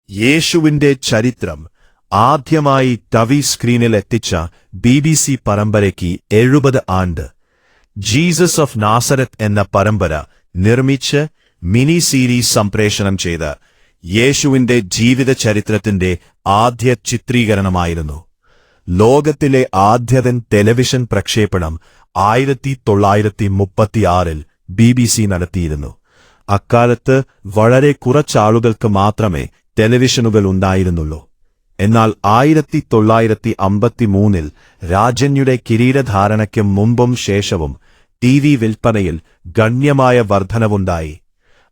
യേശുവിന്റെ ചരിത്രം ആദ്യമായി ടവി സ്ക്രീനിൽ എത്തിച്ച BBC പരമ്പരയ്ക്ക് 70 ആണ്ട്. ജീസസ് ഓഫ് നാസരത്ത് എന്ന പരമ്പര നിർമ്മിച്ച് മിനി സീരീസ് സംപ്രേഷണം ചെയ്ത യേശുവിന്റെ ജീവിത ചരിത്രത്തിന്റെ ആദ്യ ചിത്രീകരണമായിരുന്നു. ലോകത്തിലെ ആദ്യതൻ ടെലിവിഷൻ പ്രക്ഷേപണം 1936 BBC നടത്തിയിരുന്നു. അക്കാലത്ത് വളരെ കുറച്ചാളുകൾക്ക് മാത്രമേ ടെലിവിഷനുകൾ ഉണ്ടായിരുന്നുള്ളൂ. എന്നാൽ 1953 രാജന്യുടെ കിരീടധാരണയ്ക്ക് മുമ്പും ശേഷവും TV വിൽപ്പനയിൽ ഗണ്യമായ വർധനവുണ്ടായി.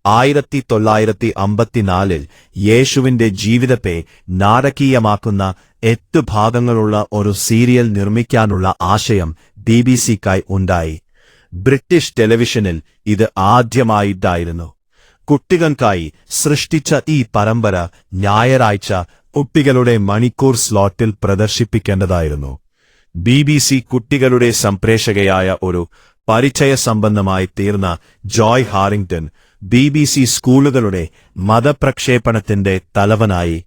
1954 യേശുവിന്റെ ജീവിതത്തെ നാടകീയമാക്കുന്ന 8 ഭാഗങ്ങളുള്ള ഒരു സീരിയൽ നിർമ്മിക്കാനുള്ള ആശയം BBCക്കായി ഉണ്ടായി. ബ്രിട്ടീഷ് ടെലിവിഷനിൽ ഇത് ആദ്യമായിട്ടായിരുന്നു. കുട്ടികൾക്കായി സൃഷ്ടിച്ച ഈ പരമ്പര ഞായറാഴ്ച കുട്ടികളുടെ മണിക്കൂർ സ്ലോട്ടിൽ പ്രദർശിപ്പിക്കേണ്ടതായിരുന്നു. BBC കുട്ടികളുടെ സംപ്രേഷകയായ ഒരു പരിചയസമ്പന്നമായി തീർന്ന ജോയ് ഹാറിംഗ്ടൺ BBC സ്കൂളുകളുടെ മതപ്രക്ഷേപണത്തിന്റെ തലവനായി.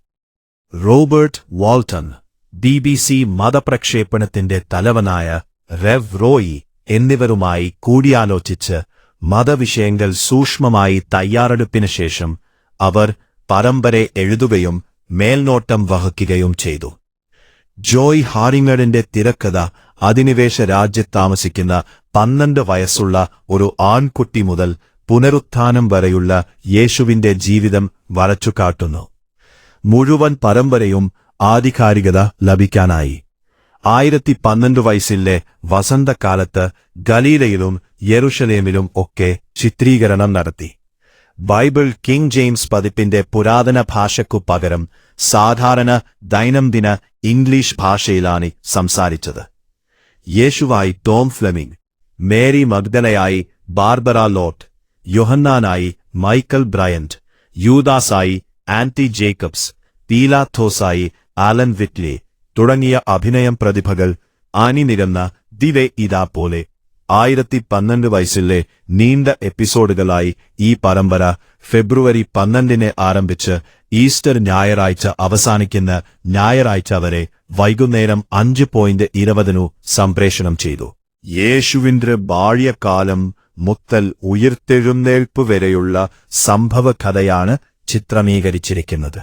റോബർട്ട് വാൾട്ടൺ BBC മതപ്രക്ഷേപണത്തിന്റെ തലവനായ റെവ് റോയി എന്നിവരുമായി കൂടിയാലോചിച്ച് മതവിഷയങ്ങൾ സൂക്ഷ്മമായി തയ്യാറെടുപ്പിന് ശേഷം അവർ പരമ്പര എഴുതുകയും മേൽനോട്ടം വഹിക്കുകയും ചെയ്തു. ജോയ് ഹാറിംഗ്ടന്റെ തിരക്കഥ അധിനിവേശ രാജ്യത്ത് താമസിക്കുന്ന 12 വയസ്സുള്ള ഒരു ആൺകുട്ടി മുതൽ പുനരുത്ഥാനം വരെയുള്ള യേശുവിന്റെ ജീവിതം വരച്ചുകാട്ടുന്നു. മുഴുവൻ പരമ്പരയും ആധികാരികത ലഭിക്കാനായി 1012 വയസ്സിലെ വസന്തകാലത്ത് ഗലീലയിലും യെരുശലേമിലും ഒക്കെ ചിത്രീകരണം നടത്തി. ബൈബിൾ കിങ് ജെയിംസ് പതിപ്പിന്റെ പുരാതന ഭാഷയ്ക്കു പകരം സാധാരണ ദൈനംദിന ഇംഗ്ലീഷ് ഭാഷയിലാണ് സംസാരിച്ചത്. യേശുവായി ടോം ഫ്ലെമിംഗ്, മേരി മഗ്ദലയായി ബാർബറ ലോട്ട്, യോഹന്നാനായി മൈക്കൽ ബ്രയന്റ്, യൂദാസായി ആന്റി ജേക്കബ്സ്, പീലാത്തോസായി ആലൻ വിറ്റ്ലി തുടങ്ങിയ അഭിനയം പ്രതിഭകൾ അണിനിരന്ന ദിവേ ഇതാ പോലെ 1012 വയസ്സിലെ നീണ്ട എപ്പിസോഡുകളായി ഈ പരമ്പര ഫെബ്രുവരി 12 ആരംഭിച്ച് ഈസ്റ്റർ ഞായറാഴ്ച അവസാനിക്കുന്ന ഞായറാഴ്ച വരെ വൈകുന്നേരം 5:20 സംപ്രേഷണം ചെയ്തു. യേശുവിന്റെ ബാല്യകാലം മുതൽ ഉയിർത്തെഴുന്നേൽപ്പ് വരെയുള്ള സംഭവകഥയാണ് ചിത്രീകരിച്ചിരിക്കുന്നത്.